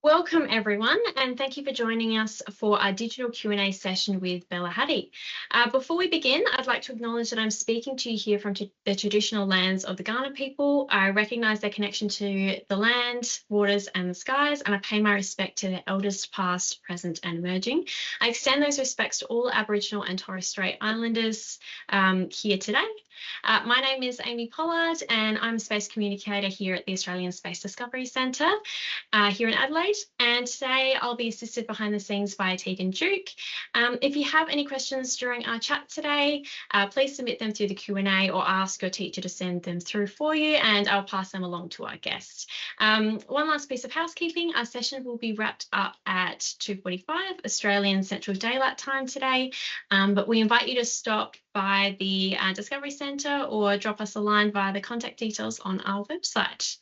Welcome everyone, and thank you for joining us for our digital Q&A session with Bella Hatty. Before we begin, I'd like to acknowledge that I'm speaking to you here from the traditional lands of the Kaurna people. I recognise their connection to the land, waters and the skies, and I pay my respect to their elders past, present and emerging. I extend those respects to all Aboriginal and Torres Strait Islanders here today. My name is Amy Pollard and I'm a space communicator here at the Australian Space Discovery Centre here in Adelaide. And today I'll be assisted behind the scenes by Tegan Duke. If you have any questions during our chat today, please submit them through the Q&A or ask your teacher to send them through for you and I'll pass them along to our guest. One last piece of housekeeping, our session will be wrapped up at 2:45 Australian Central Daylight Time today, but we invite you to stop by the Discovery Centre or drop us a line via the contact details on our website.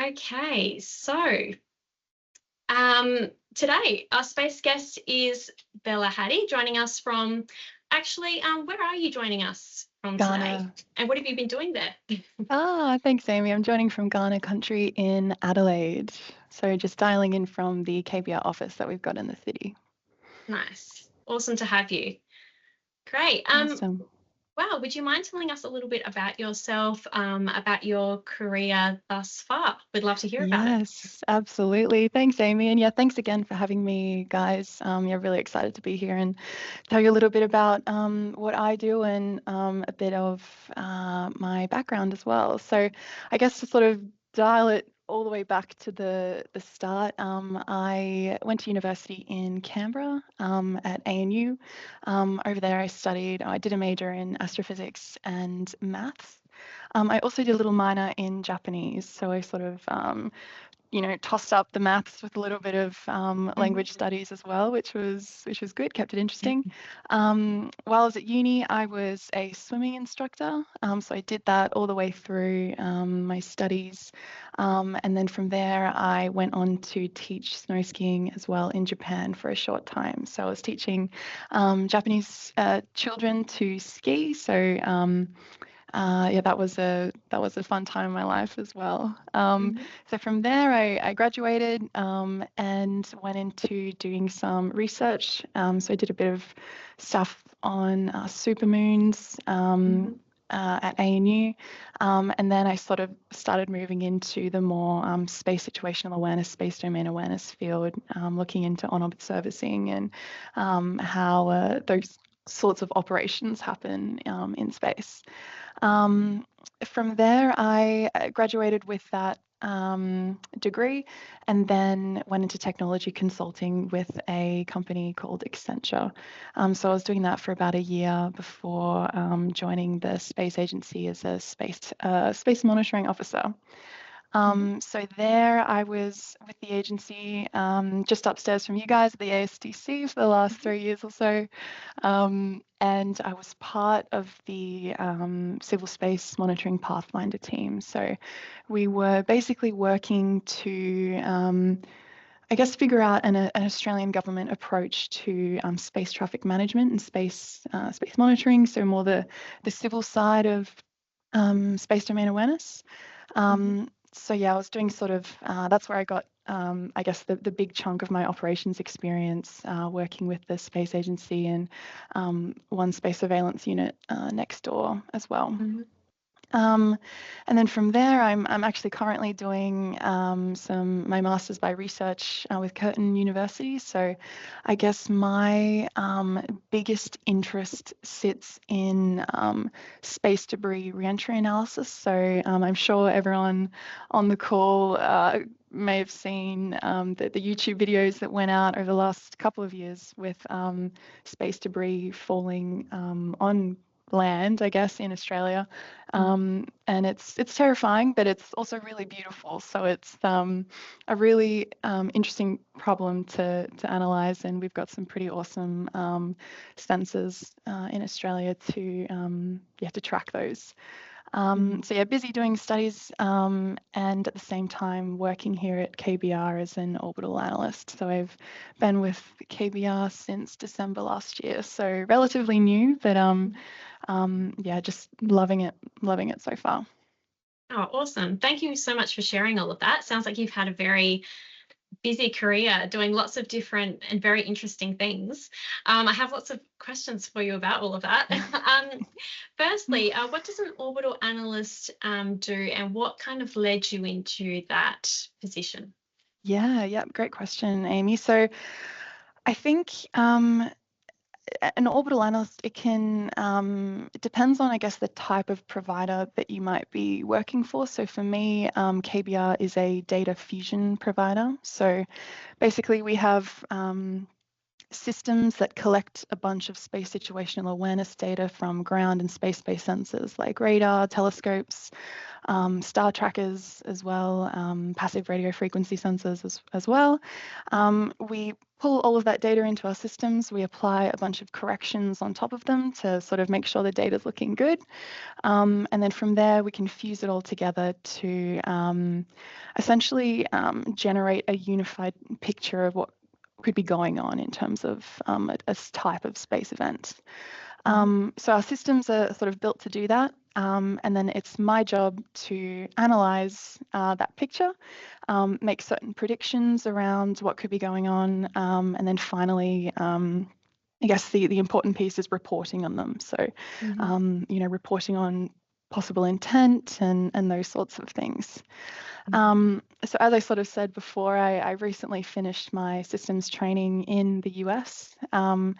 Okay, so today our space guest is Bella Hatty, joining us from, where are you joining us from Ghana. today? And what have you been doing there? Thanks, Amy. I'm joining from Ghana country in Adelaide. So just dialing in from the KBR office that we've got in the city. Nice. Awesome to have you. Great. Awesome. Wow, would you mind telling us a little bit about yourself, about your career thus far? We'd love to hear about it. Yes, absolutely. Thanks, Amy. And yeah, thanks again for having me, guys. Really excited to be here and tell you a little bit about what I do and a bit of my background as well. So I guess to sort of dial it all the way back to the start, I went to university in Canberra at ANU. Over there I did a major in astrophysics and maths. I also did a little minor in Japanese, so I sort of tossed up the maths with a little bit of language studies as well, which was good, kept it interesting. While I was at uni, I was a swimming instructor, so I did that all the way through my studies, and then from there I went on to teach snow skiing as well in Japan for a short time. So I was teaching Japanese children to ski. So that was a fun time in my life as well. So from there, I graduated and went into doing some research. So I did a bit of stuff on supermoons at ANU, and then I sort of started moving into the more space situational awareness, space domain awareness field, looking into on-orbit servicing and how those sorts of operations happen in space. From there, I graduated with that degree and then went into technology consulting with a company called Centaur. So I was doing that for about a year before joining the space agency as a space monitoring officer. So there I was with the agency just upstairs from you guys at the ASDC for the last 3 years or so. And I was part of the Civil Space Monitoring Pathfinder team. So we were basically working to, figure out an Australian government approach to space traffic management and space monitoring. So more the civil side of space domain awareness. So yeah, I was doing sort of, that's where I got, the big chunk of my operations experience working with the space agency and one space surveillance unit next door as well. And then from there, I'm actually currently doing my master's by research with Curtin University. So I guess my biggest interest sits in space debris reentry analysis. So I'm sure everyone on the call may have seen the YouTube videos that went out over the last couple of years with space debris falling on land, I guess, in Australia, and it's terrifying, but it's also really beautiful. So it's a really interesting problem to analyze, and we've got some pretty awesome sensors in Australia to track those. So yeah, busy doing studies and at the same time working here at KBR as an orbital analyst. So I've been with KBR since December last year, so relatively new, but just loving it so far. Oh, awesome. Thank you so much for sharing all of that. Sounds like you've had a very busy career doing lots of different and very interesting things. I have lots of questions for you about all of that. Firstly, what does an orbital analyst do, and what kind of led you into that position? Yeah, great question, Amy. So I think an orbital analyst, it depends on, I guess, the type of provider that you might be working for. So for me, KBR is a data fusion provider. So basically we have systems that collect a bunch of space situational awareness data from ground and space-based sensors like radar, telescopes, star trackers as well, passive radio frequency sensors as well. We pull all of that data into our systems. We apply a bunch of corrections on top of them to sort of make sure the data is looking good. And then from there, we can fuse it all together to essentially generate a unified picture of what could be going on in terms of a type of space event. So our systems are sort of built to do that. And then it's my job to analyze that picture, make certain predictions around what could be going on. And then finally, I guess the important piece is reporting on them. So, reporting on possible intent and those sorts of things. So as I sort of said before, I recently finished my systems training in the US. And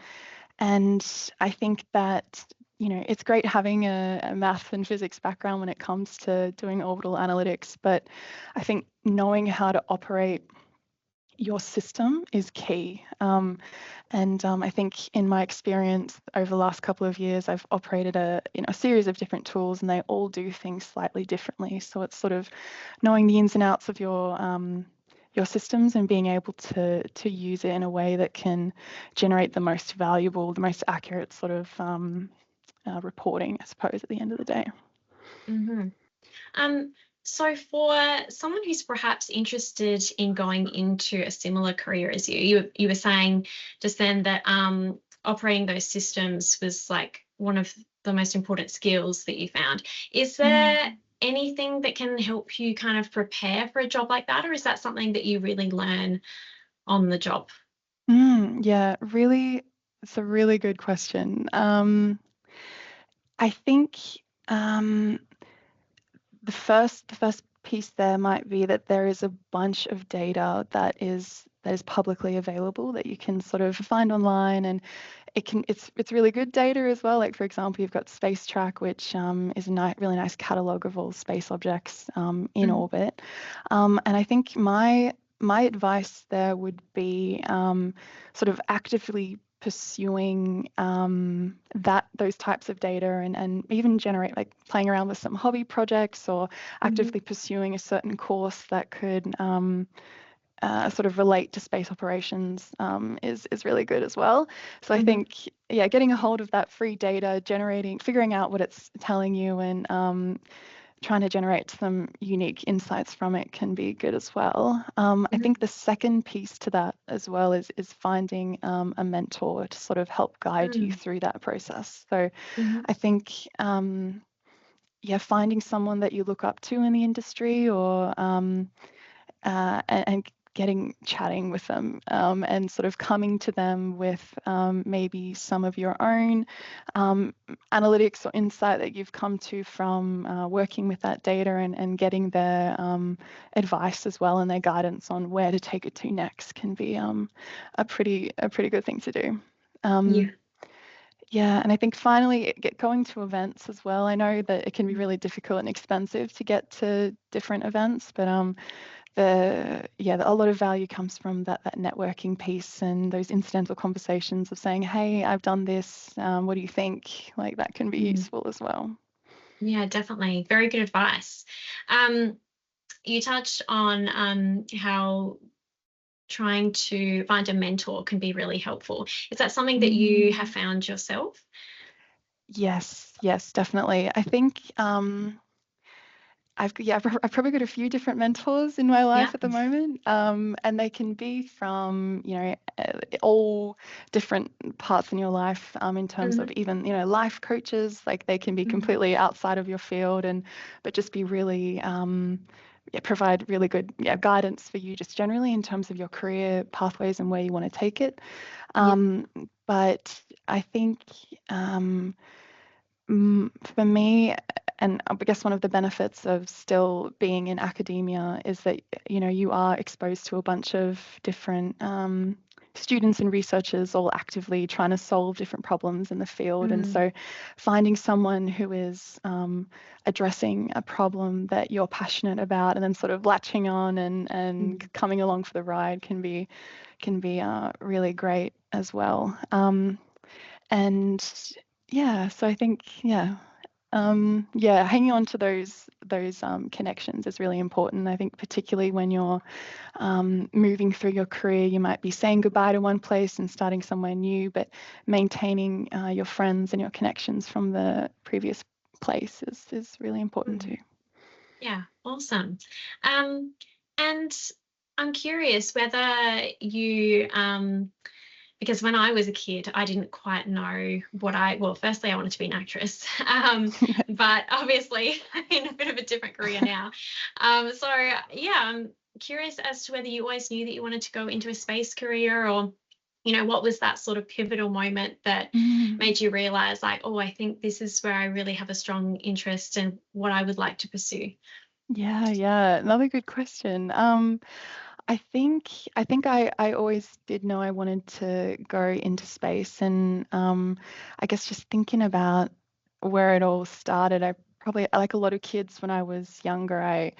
I think that, it's great having a math and physics background when it comes to doing orbital analytics, but I think knowing how to operate your system is key. I think in my experience over the last couple of years, I've operated a series of different tools, and they all do things slightly differently. So it's sort of knowing the ins and outs of your systems and being able to use it in a way that can generate the most valuable, the most accurate sort of reporting, I suppose, at the end of the day. So for someone who's perhaps interested in going into a similar career as you were saying just then that operating those systems was like one of the most important skills that you found. Is there anything that can help you kind of prepare for a job like that, or is that something that you really learn on the job? Yeah, really, it's a really good question. I think the first piece there might be that there is a bunch of data that is publicly available that you can sort of find online, and it's really good data as well. Like, for example, you've got Space Track, which is a really nice catalog of all space objects in orbit. And I think my advice there would be sort of actively pursuing those types of data and even generate, like, playing around with some hobby projects or actively pursuing a certain course that could sort of relate to space operations is really good as well. So I think, getting a hold of that free data, figuring out what it's telling you, and trying to generate some unique insights from it can be good as well. I think the second piece to that as well is finding a mentor to sort of help guide you through that process. So I think, finding someone that you look up to in the industry, or and chatting with them, and sort of coming to them with maybe some of your own analytics or insight that you've come to from working with that data, and getting their advice as well, and their guidance on where to take it to next can be a pretty good thing to do. Yeah, and I think finally going to events as well. I know that it can be really difficult and expensive to get to different events, but a lot of value comes from that networking piece and those incidental conversations of saying, hey, I've done this, what do you think? Like, that can be useful as well. Yeah, definitely. Very good advice. You touched on how trying to find a mentor can be really helpful. Is that something that you have found yourself? Yes, definitely. I think I've probably got a few different mentors in my life at the moment, and they can be from all different parts in your life, in terms of even life coaches. Like, they can be completely outside of your field, but just be really provide really good guidance for you just generally in terms of your career pathways and where you want to take it. But I think for me, and I guess one of the benefits of still being in academia is that, you are exposed to a bunch of different students and researchers all actively trying to solve different problems in the field. And so finding someone who is addressing a problem that you're passionate about and then sort of latching on and coming along for the ride can be really great as well. And so I think, hanging on to those connections is really important. I think particularly when you're moving through your career, you might be saying goodbye to one place and starting somewhere new, but maintaining your friends and your connections from the previous place is really important too. Yeah, awesome. And I'm curious whether you because when I was a kid, I didn't quite know firstly, I wanted to be an actress, but obviously I'm in a bit of a different career now. I'm curious as to whether you always knew that you wanted to go into a space career, or, what was that sort of pivotal moment that made you realize, like, oh, I think this is where I really have a strong interest and what I would like to pursue? Yeah, another good question. I think I always did know I wanted to go into space, and I guess just thinking about where it all started, I probably, like a lot of kids when I was younger, I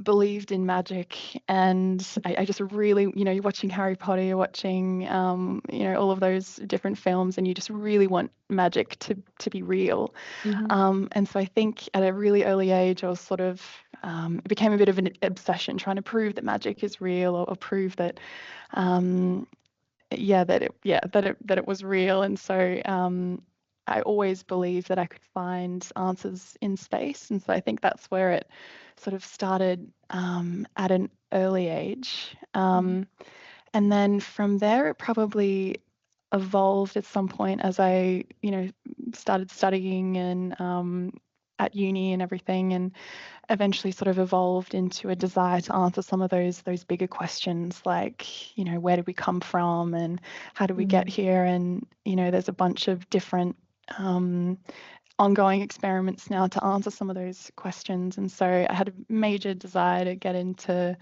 believed in magic, and I just really, you're watching Harry Potter, you're watching all of those different films, and you just really want magic to be real. And so I think at a really early age, I was sort of it became a bit of an obsession, trying to prove that magic is real, or prove that that it was real. And so I always believed that I could find answers in space, and so I think that's where it sort of started at an early age. And then from there, it probably evolved at some point as I, started studying and at uni and everything, and eventually sort of evolved into a desire to answer some of those bigger questions, like, where did we come from and how did we get here? And, there's a bunch of different ongoing experiments now to answer some of those questions. And so I had a major desire to get into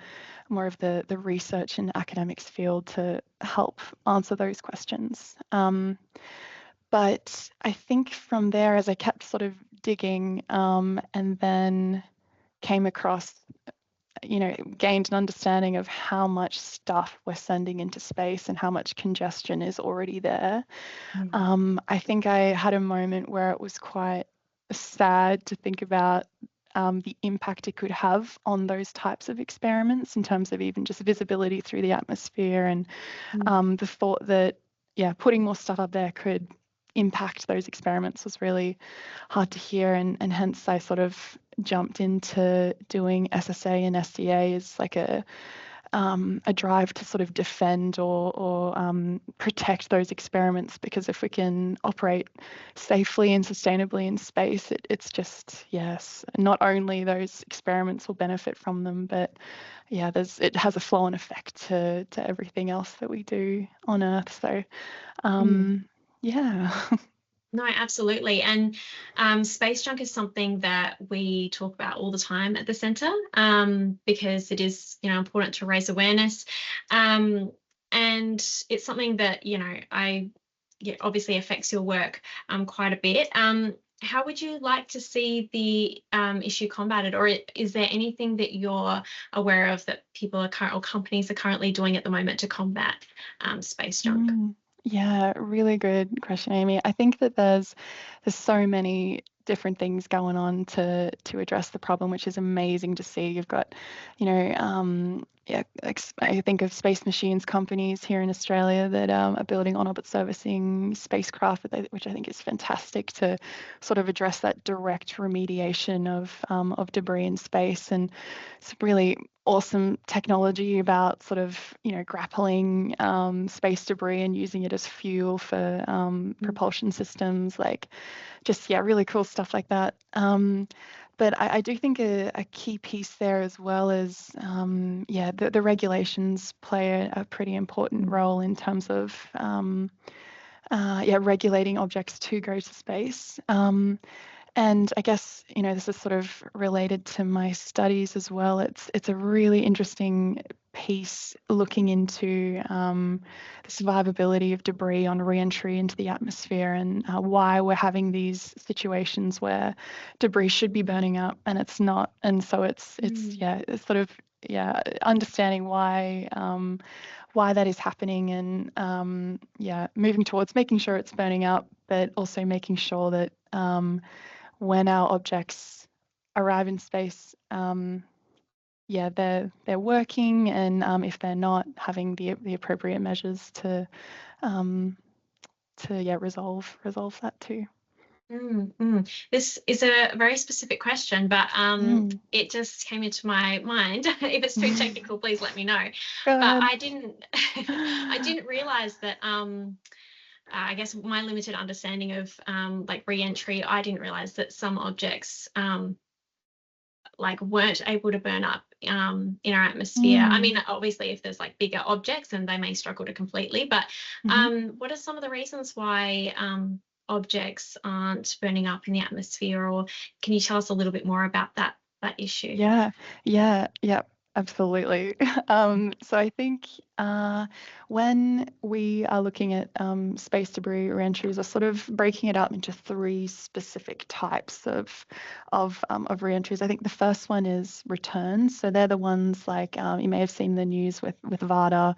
more of the research and academics field to help answer those questions. But I think from there, as I kept sort of digging and then came across, gained an understanding of how much stuff we're sending into space and how much congestion is already there. I think I had a moment where it was quite sad to think about the impact it could have on those types of experiments in terms of even just visibility through the atmosphere, and the thought that, putting more stuff up there could impact those experiments was really hard to hear, and hence I sort of jumped into doing SSA and SDA as like a drive to sort of defend or protect those experiments, because if we can operate safely and sustainably in space, it's just, yes, not only those experiments will benefit from them, but it has a flow-on effect to everything else that we do on Earth. So No, absolutely. And space junk is something that we talk about all the time at the centre, because it is, important to raise awareness. And it's something that, obviously affects your work quite a bit. How would you like to see the issue combated, or is there anything that you're aware of that people or companies are currently doing at the moment to combat space junk? Yeah, really good question, Amy. I think that there's so many different things going on to address the problem, which is amazing to see. You've got, I think of Space Machines companies here in Australia that are building on-orbit servicing spacecraft, which I think is fantastic to sort of address that direct remediation of debris in space. And it's really awesome technology about sort of, grappling space debris and using it as fuel for propulsion systems, like just, really cool stuff like that. But I do think a key piece there as well is, the regulations play a pretty important role in terms of, regulating objects to go to space. And I guess, this is sort of related to my studies as well. It's a really interesting piece looking into the survivability of debris on re-entry into the atmosphere, and why we're having these situations where debris should be burning up and it's not. And so it's sort of understanding why that is happening, and moving towards making sure it's burning up, but also making sure that when our objects arrive in space, they're working, and if they're not, having the appropriate measures to resolve that too. This is a very specific question, but it just came into my mind. If it's too technical, please let me know. Go but ahead. I didn't realize that I guess my limited understanding of like re-entry, I didn't realize that some objects like weren't able to burn up in our atmosphere. I mean, obviously if there's like bigger objects, then they may struggle to completely, but what are some of the reasons why objects aren't burning up in the atmosphere? Or can you tell us a little bit more about that issue? Yeah, absolutely. So I think when we are looking at space debris re-entries, are sort of breaking it up into three specific types of re-entries. I think the first one is returns. So they're the ones like you may have seen the news with VADA.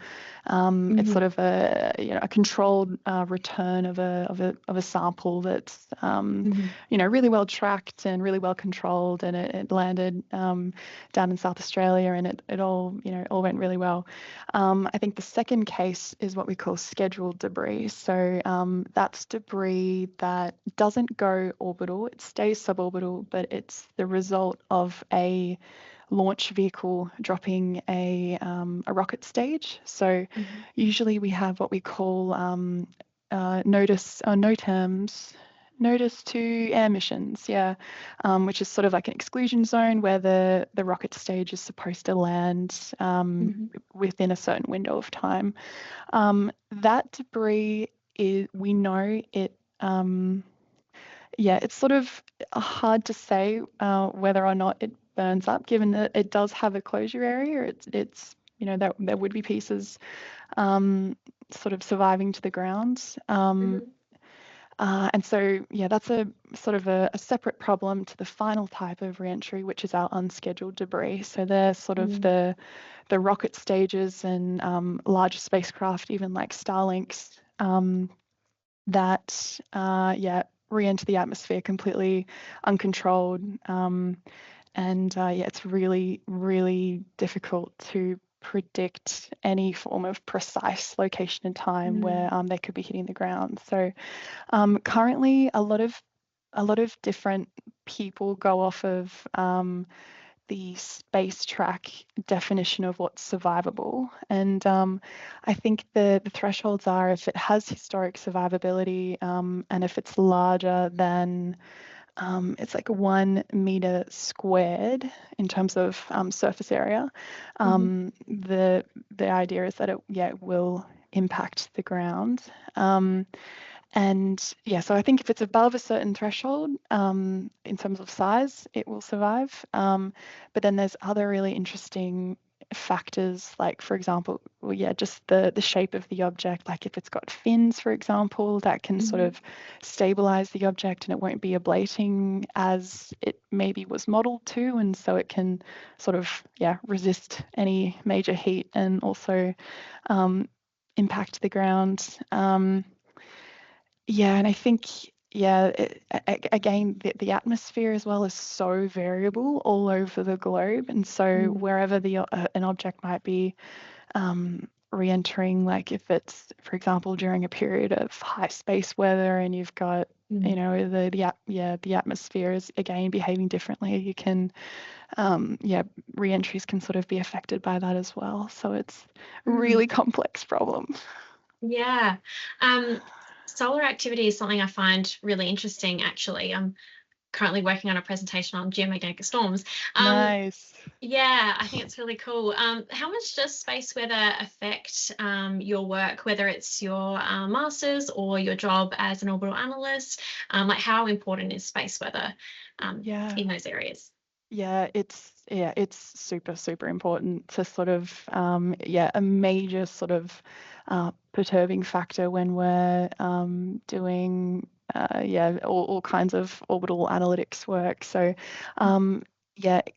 It's sort of a controlled return of a sample that's really well tracked and really well controlled, and it landed down in South Australia, and it all went really well. I think the second case is what we call scheduled debris. So that's debris that doesn't go orbital, it stays suborbital, but it's the result of a launch vehicle dropping a rocket stage. So usually we have what we call notice to air missions, which is sort of like an exclusion zone where the rocket stage is supposed to land within a certain window of time. That debris we know it. It's sort of hard to say whether or not it burns up, given that it does have a closure area. It's there would be pieces sort of surviving to the ground. And so, that's a sort of a separate problem to the final type of re-entry, which is our unscheduled debris. So they're sort of the rocket stages and larger spacecraft, even like Starlinks, that re-enter the atmosphere completely uncontrolled. It's really, really difficult to predict any form of precise location and time where they could be hitting the ground. So currently a lot of different people go off of the space track definition of what's survivable, and I think the thresholds are if it has historic survivability, and if it's larger than it's like 1 meter squared in terms of surface area. The idea is that it will impact the ground. So I think if it's above a certain threshold in terms of size, it will survive. But then there's other really interesting factors, like, for example, just the shape of the object. Like if it's got fins, for example, that can sort of stabilize the object, and it won't be ablating as it maybe was modeled to, and so it can sort of resist any major heat and also impact the ground. And I think, again, the atmosphere as well is so variable all over the globe. And so wherever an object might be re-entering, like if it's, for example, during a period of high space weather and you've got, the atmosphere is, again, behaving differently, you can, re-entries can sort of be affected by that as well. So it's a really complex problem. Yeah. Solar activity is something I find really interesting, actually. I'm currently working on a presentation on geomagnetic storms. Nice. Yeah, I think it's really cool. How much does space weather affect your work, whether it's your master's or your job as an orbital analyst? Like, how important is space weather in those areas? Yeah, it's super important to sort of a major sort of perturbing factor when we're doing all kinds of orbital analytics work. So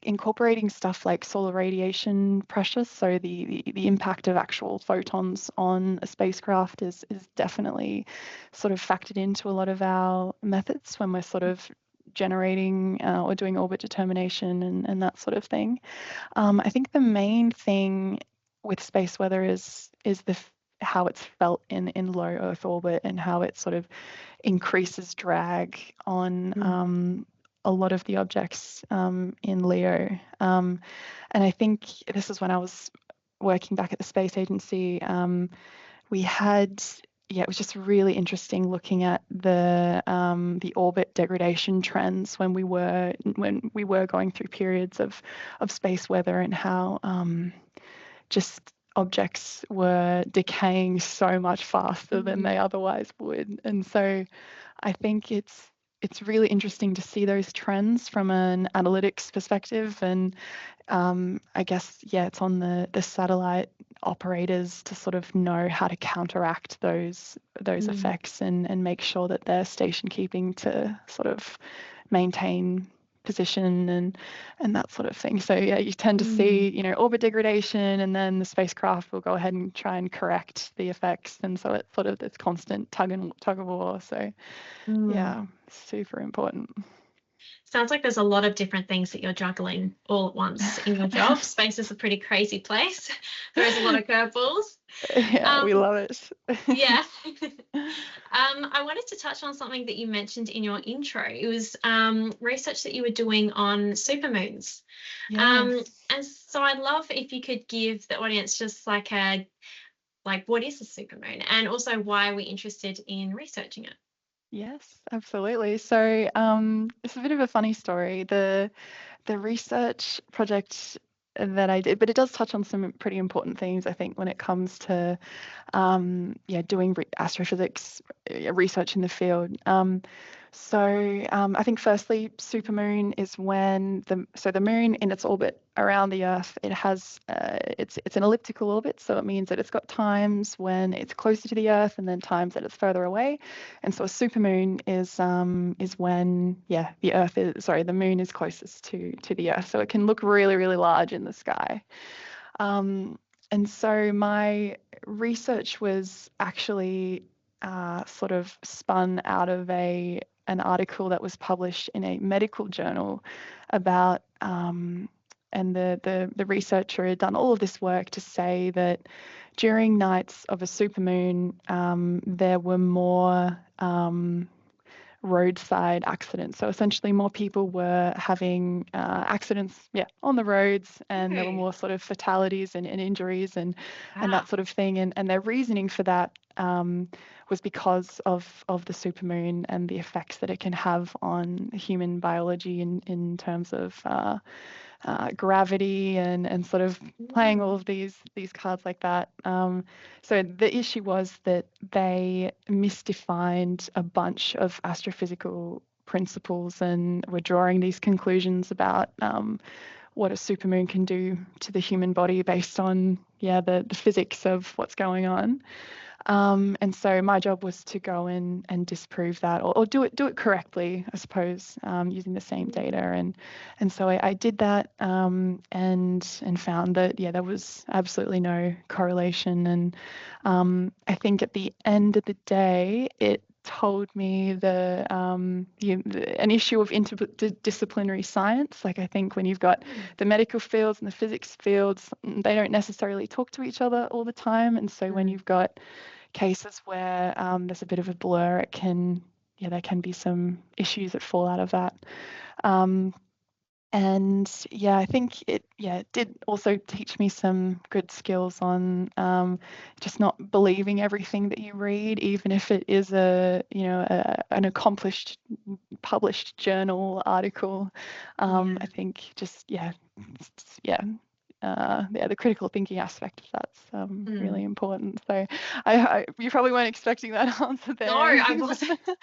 incorporating stuff like solar radiation pressure, so the impact of actual photons on a spacecraft is definitely sort of factored into a lot of our methods when we're sort of generating or doing orbit determination and that sort of thing. I think the main thing with space weather is how it's felt in low Earth orbit and how it sort of increases drag on a lot of the objects in LEO. And I think this is when I was working back at the Space Agency. We had it was just really interesting looking at the orbit degradation trends when we were going through periods of space weather and how just objects were decaying so much faster than they otherwise would. And so I think it's really interesting to see those trends from an analytics perspective. And I guess, it's on the satellite operators to sort of know how to counteract those effects and make sure that they're station keeping to sort of maintain position and that sort of thing. So you tend to see, orbit degradation, and then the spacecraft will go ahead and try and correct the effects. And so it's sort of this constant tug of war. So super important. Sounds like there's a lot of different things that you're juggling all at once in your job. Space is a pretty crazy place. There is a lot of curveballs. Yeah, we love it. Yeah. I wanted to touch on something that you mentioned in your intro. It was research that you were doing on supermoons. Yes. And so I'd love if you could give the audience just like what is a supermoon, and also why we're interested in researching it. Yes, absolutely. So it's a bit of a funny story. The research project that I did, but it does touch on some pretty important things, I think, when it comes to doing astrophysics research in the field. So I think firstly, supermoon is when the moon in its orbit around the Earth, it has it's an elliptical orbit, so it means that it's got times when it's closer to the Earth and then times that it's further away. And so a supermoon is when the moon is closest to the Earth, so it can look really, really large in the sky. And so my research was actually sort of spun out of an article that was published in a medical journal about, and the researcher had done all of this work to say that during nights of a supermoon, there were more roadside accidents. So essentially more people were having accidents on the roads, and there were more sort of fatalities and injuries and that sort of thing. And their reasoning for that was because of the supermoon and the effects that it can have on human biology in terms of gravity and sort of playing all of these cards like that. So the issue was that they misdefined a bunch of astrophysical principles and were drawing these conclusions about what a supermoon can do to the human body based on the physics of what's going on. And so my job was to go in and disprove that, or do it correctly, I suppose, using the same data. And so I did that and found that there was absolutely no correlation. And I think at the end of the day, it told me an issue of interdisciplinary science. Like, I think when you've got the medical fields and the physics fields, they don't necessarily talk to each other all the time. And so when you've got cases where there's a bit of a blur, there can be some issues that fall out of that. And yeah, I think it did also teach me some good skills on just not believing everything that you read, even if it is an accomplished published journal article. I think just the critical thinking aspect of that's really important. So you probably weren't expecting that answer No, there, I Amy, wasn't. but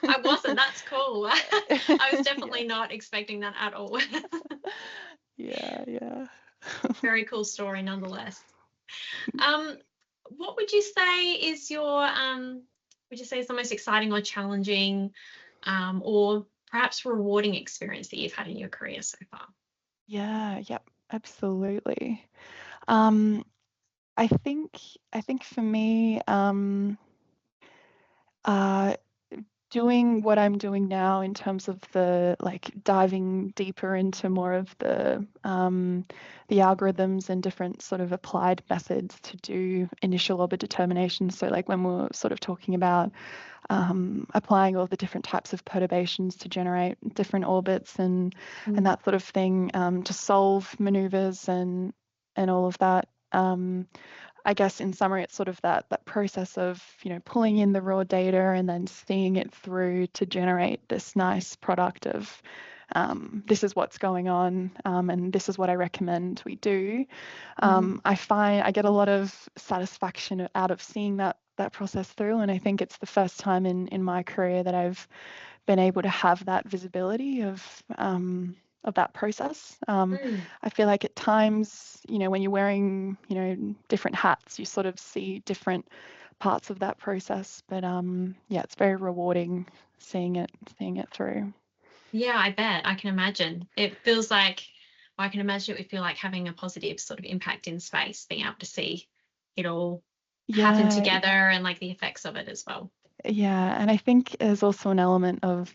I wasn't. That's cool. I was definitely yeah. not expecting that at all. Yeah. Very cool story nonetheless. Um, what would you say is would you say is the most exciting or challenging, or perhaps rewarding experience that you've had in your career so far? Yep, absolutely. Um, I think for me, uh, doing what I'm doing now in terms of the diving deeper into more of the algorithms and different sort of applied methods to do initial orbit determination. So like when we're sort of talking about applying all the different types of perturbations to generate different orbits and that sort of thing, to solve maneuvers and all of that. I guess in summary, it's sort of that process of pulling in the raw data and then seeing it through to generate this nice product of this is what's going on, and this is what I recommend we do. I find I get a lot of satisfaction out of seeing that process through, and I think it's the first time in my career that I've been able to have that visibility of that process. I feel like at times, when you're wearing, different hats, you sort of see different parts of that process. But it's very rewarding seeing it through. Yeah, I bet. I can imagine. It feels like, I can imagine it would feel like having a positive sort of impact in space, being able to see it all happen Yeah, together and like the effects of it as well. yeah, and I think there's also an element of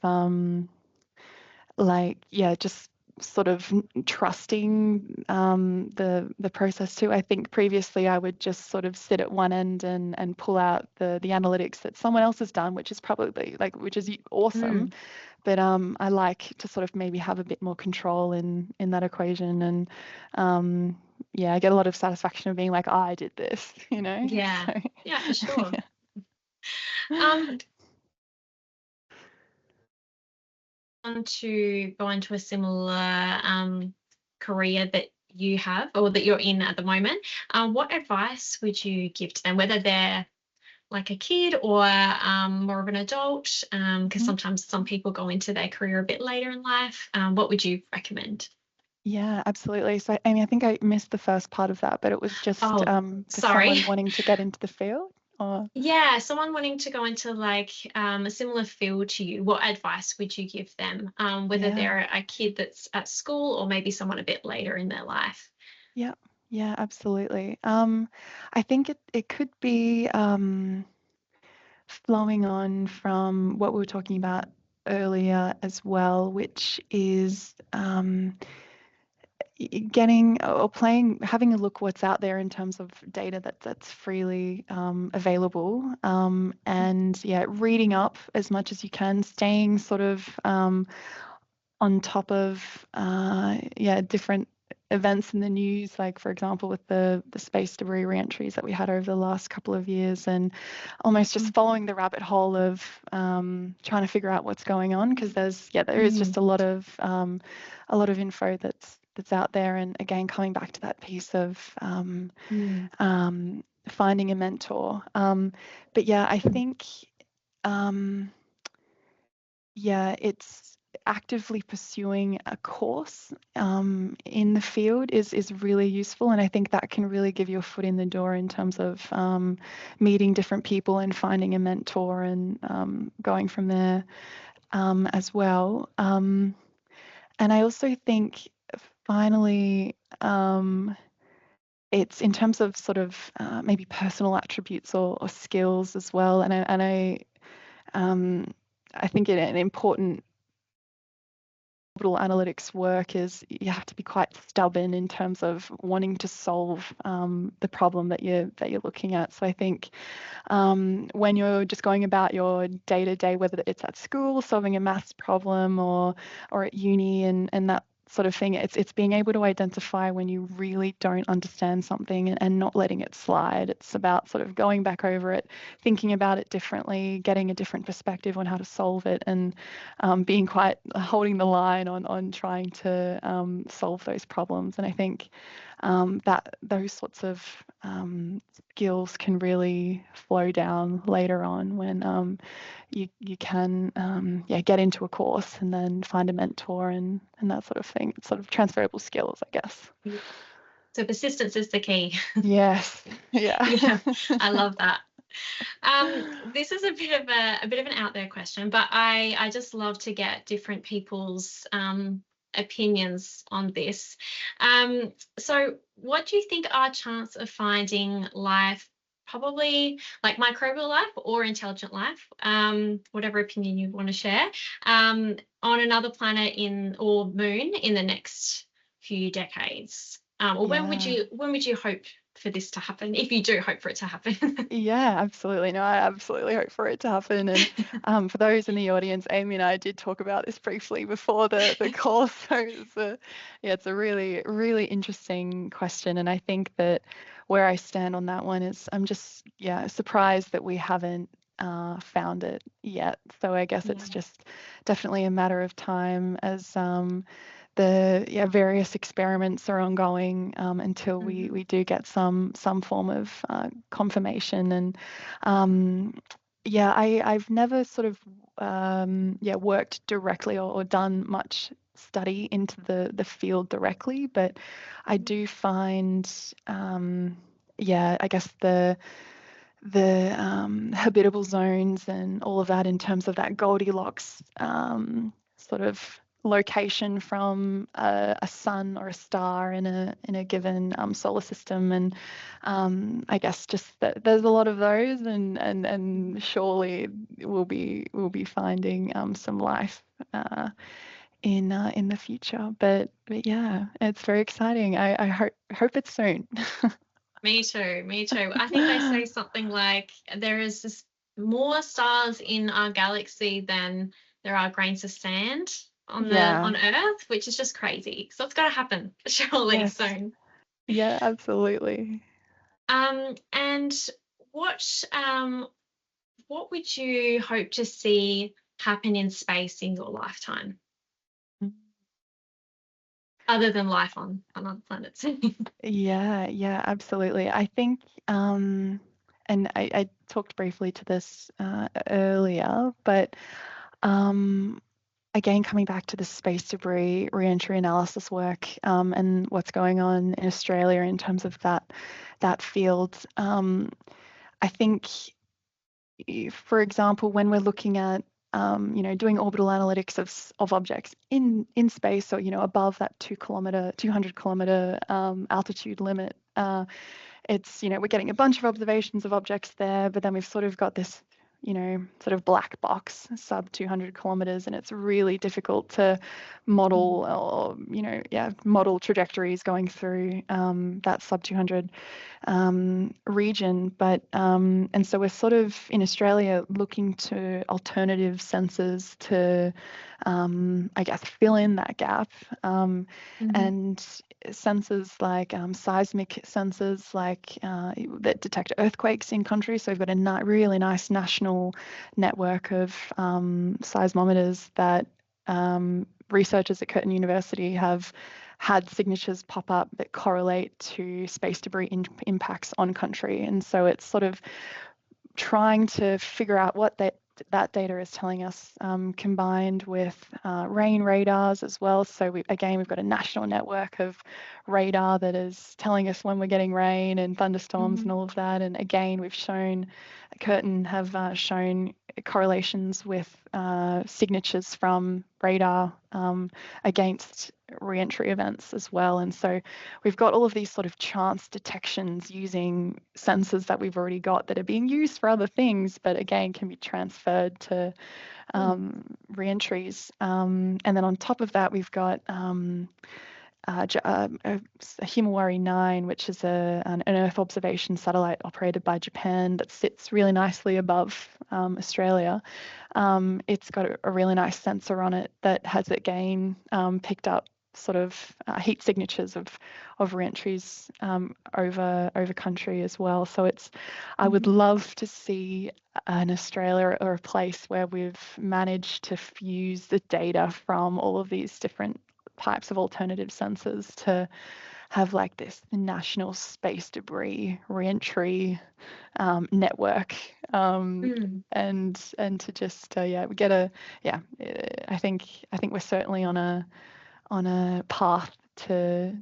just sort of trusting the process too. I think previously I would just sort of sit at one end and pull out the analytics that someone else has done, which is probably which is awesome. But I like to sort of maybe have a bit more control in that equation, and I get a lot of satisfaction of being like, I did this, Yeah, So, yeah, for sure. yeah. Um, Want to go into a similar career that you have or that you're in at the moment, what advice would you give to them, whether they're like a kid or more of an adult? Because sometimes some people go into their career a bit later in life. What would you recommend? Yeah, absolutely. So, Amy, I think I missed the first part of that, but it was just Oh, for sorry. someone wanting to get into the field, or Yeah, someone wanting to go into like a similar field to you, what advice would you give them? Whether yeah, they're a kid that's at school or maybe someone a bit later in their life. yeah, yeah, absolutely. I think it could be flowing on from what we were talking about earlier as well, which is getting or playing, having a look what's out there in terms of data that's freely available, and reading up as much as you can, staying sort of on top of different events in the news, like for example with the space debris reentries that we had over the last couple of years, and almost just following the rabbit hole of trying to figure out what's going on, because there is just a lot of info that's out there, and again coming back to that piece of finding a mentor. But I think it's actively pursuing a course in the field is really useful, and I think that can really give you a foot in the door in terms of meeting different people and finding a mentor, and going from there as well. And I also think finally, it's in terms of sort of maybe personal attributes or skills as well, I think an important orbital analytics work is you have to be quite stubborn in terms of wanting to solve the problem that you're looking at. So I think when you're just going about your day-to-day, whether it's at school solving a maths problem or at uni and sort of thing. It's being able to identify when you really don't understand something and not letting it slide. It's about sort of going back over it, thinking about it differently, getting a different perspective on how to solve it, and being quite holding the line on trying to solve those problems. And I think that those sorts of skills can really flow down later on when you can get into a course and then find a mentor and that sort of thing. It's sort of transferable skills, I guess. So persistence is the key. Yes. Yeah. Yeah, I love that. This is a bit of an out there question, but I just love to get different people's opinions on this. So what do you think our chance of finding life, probably like microbial life or intelligent life, whatever opinion you want to share, on another planet or moon in the next few decades? Or when would you hope for this to happen, if you do hope for it to happen? Yeah, absolutely. No, I absolutely hope for it to happen. And for those in the audience, Amy and I did talk about this briefly before the call. So it's a really, really interesting question. And I think that where I stand on that one is I'm just surprised that we haven't found it yet. So I guess it's just definitely a matter of time as the various experiments are ongoing until we do get some form of confirmation. And I've never sort of worked directly or done much study into the field directly, but I do find I guess the habitable zones and all of that in terms of that Goldilocks sort of location from a sun or a star in a given solar system, and I guess just that there's a lot of those, and surely we'll be finding some life in the future. But yeah, it's very exciting. I hope it's soon. Me too. I think they say something like there is just more stars in our galaxy than there are grains of sand on Earth, which is just crazy. So it's got to happen surely soon. Yeah, absolutely. And what would you hope to see happen in space in your lifetime, other than life on other planets? Yeah, absolutely. I think, and I talked briefly to this earlier, but again, coming back to the space debris re-entry analysis work and what's going on in Australia in terms of that field, I think, for example, when we're looking at doing orbital analytics of objects in space, so above that 200 kilometer altitude limit, it's we're getting a bunch of observations of objects there, but then we've sort of got this sort of black box sub 200 kilometers, and it's really difficult to model model trajectories going through that sub 200 region. But and so we're sort of in Australia looking to alternative sensors to I guess fill in that gap, and sensors like seismic sensors that detect earthquakes in country. So we've got a really nice national network of seismometers that researchers at Curtin University have had signatures pop up that correlate to space debris impacts on country. And so it's sort of trying to figure out what that data is telling us, combined with rain radars as well. So we've got a national network of radar that is telling us when we're getting rain and thunderstorms and all of that. And again, Curtin have shown correlations with signatures from radar against re-entry events as well. And so we've got all of these sort of chance detections using sensors that we've already got that are being used for other things, but again can be transferred to re-entries. And then on top of that, we've got Himawari 9, which is an Earth observation satellite operated by Japan that sits really nicely above Australia. It's got a really nice sensor on it that has again picked up sort of heat signatures of re-entries over country as well. So I would love to see an Australia or a place where we've managed to fuse the data from all of these different types of alternative sensors to have like this national space debris re-entry network, and to just we get I think we're certainly on a path to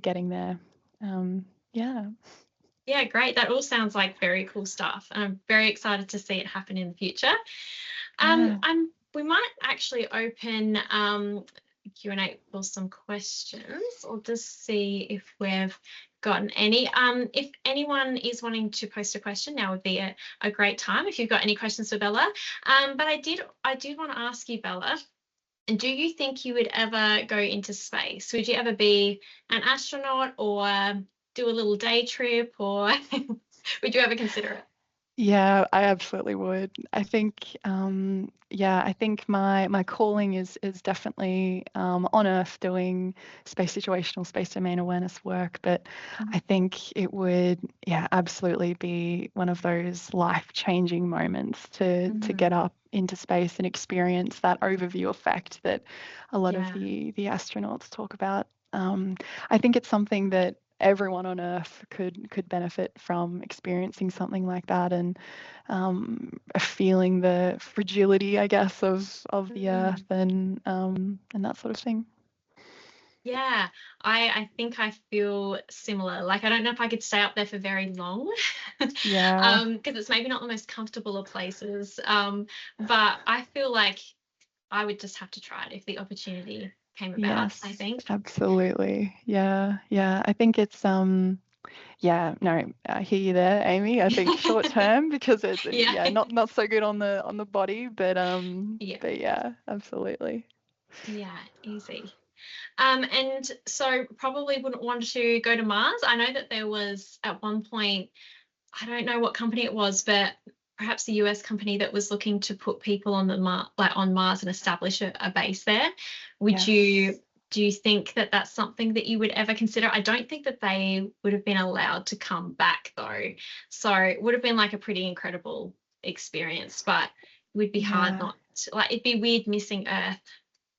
getting there. Yeah, great. That all sounds like very cool stuff. I'm very excited to see it happen in the future. We might actually open Q&A for some questions. I'll just see if we've gotten any. If anyone is wanting to post a question, now would be a great time if you've got any questions for Bella. But I did want to ask you, Bella, do you think you would ever go into space? Would you ever be an astronaut or do a little day trip, or would you ever consider it? Yeah, I absolutely would. I think, I think my calling is definitely on Earth doing space situational, space domain awareness work. But I think it would, absolutely be one of those life-changing moments to get up into space and experience that overview effect that a lot of the astronauts talk about. I think it's something that everyone on Earth could benefit from experiencing something like that, and feeling the fragility, I guess, of the Earth and that sort of thing. Yeah, I think I feel similar. Like, I don't know if I could stay up there for very long. Yeah. Because it's maybe not the most comfortable of places. But I feel like I would just have to try it if the opportunity came about, Yes, I think. absolutely. Yeah. I think it's no, I hear you there, Amy. I think short term because it's not so good on the body, but absolutely. Yeah, easy. And so probably wouldn't want to go to Mars. I know that there was at one point, I don't know what company it was, but perhaps the US company that was looking to put people on on Mars and establish a base there. Do you think that that's something that you would ever consider? I don't think that they would have been allowed to come back though. So it would have been like a pretty incredible experience, but it would be hard not to, like, it'd be weird missing Earth.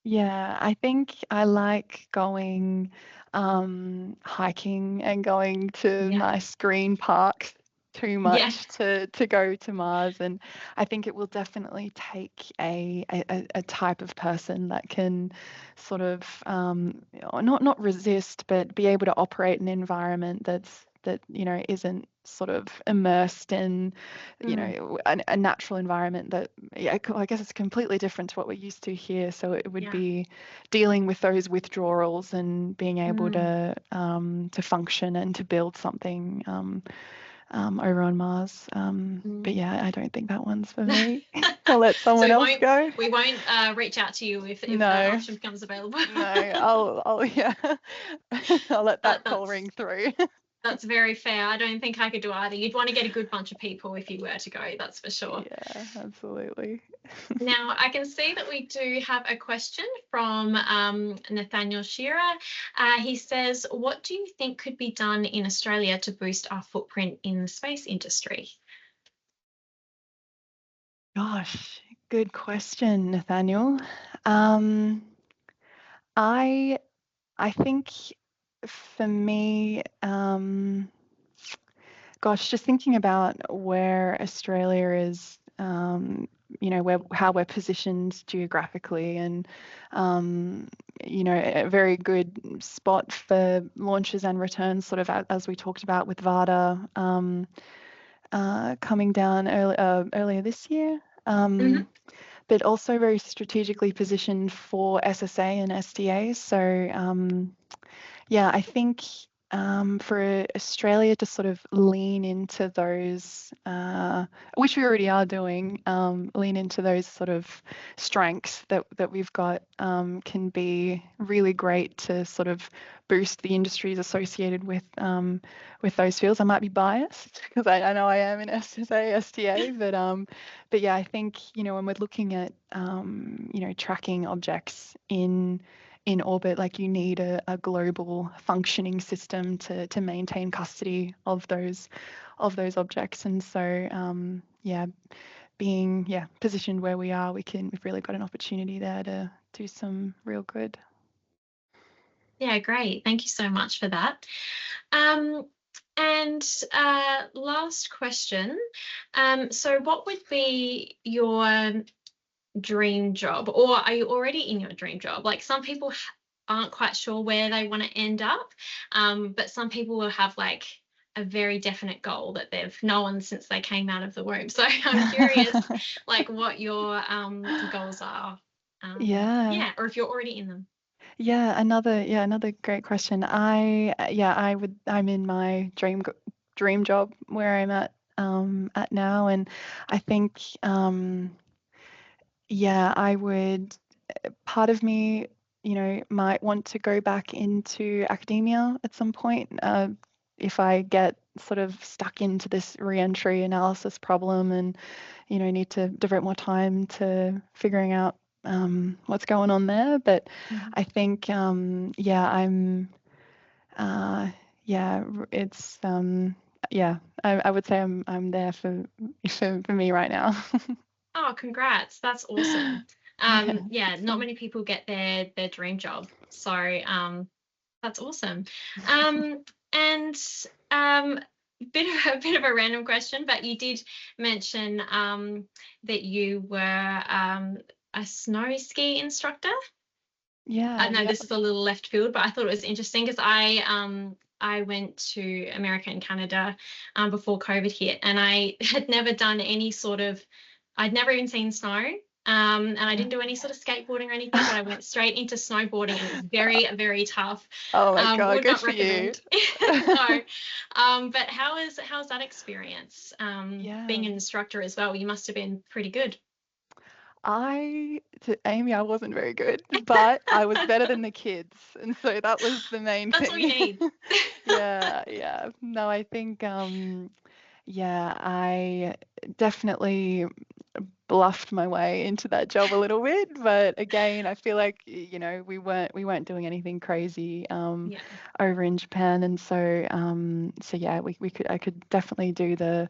Yeah, I think I like going hiking and going to nice green parks too much to go to Mars. And I think it will definitely take a type of person that can sort of not resist, but be able to operate in an environment that isn't sort of immersed in a natural environment that I guess it's completely different to what we're used to here. So it would be dealing with those withdrawals and being able to function and to build something over on Mars. But I don't think that one's for me. I'll let someone else go. We won't reach out to you if that option becomes available. No, I'll let that call ring through. That's very fair. I don't think I could do either. You'd want to get a good bunch of people if you were to go, that's for sure. Yeah, absolutely. Now, I can see that we do have a question from Nathaniel Shearer. He says, what do you think could be done in Australia to boost our footprint in the space industry? Gosh, good question, Nathaniel. I think for me, just thinking about where Australia is, how we're positioned geographically, and a very good spot for launches and returns, sort of as we talked about with Varda coming down earlier this year. But also very strategically positioned for SSA and SDA. So I think for Australia to sort of lean into those, which we already are doing, lean into those sort of strengths that we've got, can be really great to sort of boost the industries associated with those fields. I might be biased because I know I am in SSA, SDA, but I think when we're looking at tracking objects in in orbit, like you need a global functioning system to maintain custody of those objects. And so being positioned where we are, we've really got an opportunity there to do some real good. Yeah, great. Thank you so much for that. And last question. So what would be your dream job, or are you already in your dream job? Like, some people aren't quite sure where they want to end up, but some people will have like a very definite goal that they've known since they came out of the womb. So I'm curious, like, what your goals are. Or if you're already in them. Yeah, another great question. I'm in my dream job where I'm at now, and I think I would, part of me, might want to go back into academia at some point, if I get sort of stuck into this reentry analysis problem and, need to devote more time to figuring out what's going on there. But I think, it's, I would say I'm there for me right now. Oh, congrats. That's awesome. Not many people get their dream job. So that's awesome. And a bit of a random question, but you did mention that you were a snow ski instructor. I know this is a little left field, but I thought it was interesting because I went to America and Canada before COVID hit, and I had never done I'd never even seen snow. And I didn't do any sort of skateboarding or anything, but I went straight into snowboarding, and it was very, very tough. Oh my God, would good not for recommend. you. No. But how's that experience? Being an instructor as well, you must have been pretty good. To Amy, I wasn't very good, but I was better than the kids, and so that was the main thing. That's all you need. Yeah. No, I think I definitely bluffed my way into that job a little bit, but again, I feel like we weren't doing anything crazy over in Japan, and so I could definitely do the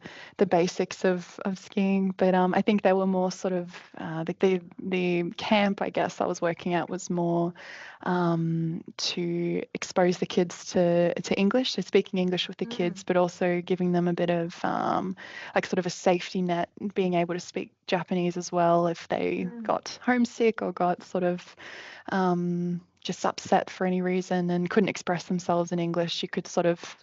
basics of skiing, but I think they were more sort of the camp, I guess, I was working at was more to expose the kids to English, so speaking English with the kids, but also giving them a bit of like sort of a safety net, being able to speak Japanese as well if they got homesick or got sort of just upset for any reason and couldn't express themselves in English. You could sort of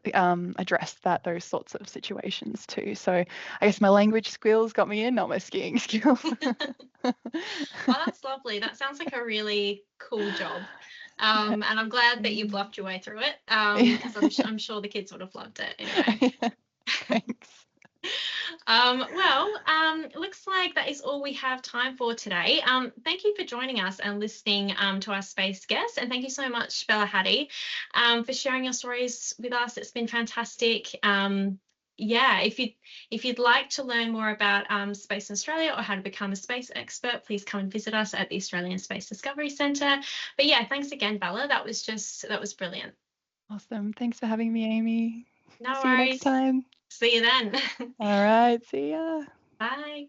address those sorts of situations too. So I guess my language skills got me in, not my skiing skills. Oh, that's lovely. That sounds like a really cool job. And I'm glad that you bluffed your way through it, because I'm sure the kids would have loved it anyway. Thanks. It looks like that is all we have time for today. Thank you for joining us and listening to our space guests, and thank you so much, Bella Hatty, for sharing your stories with us. It's been fantastic. If you'd like to learn more about Space in Australia or how to become a space expert, please come and visit us at the Australian Space Discovery Centre. But thanks again, Bella. That was brilliant. Awesome. Thanks for having me, Amy. No See worries. you next time. See you then. All right. See ya. Bye.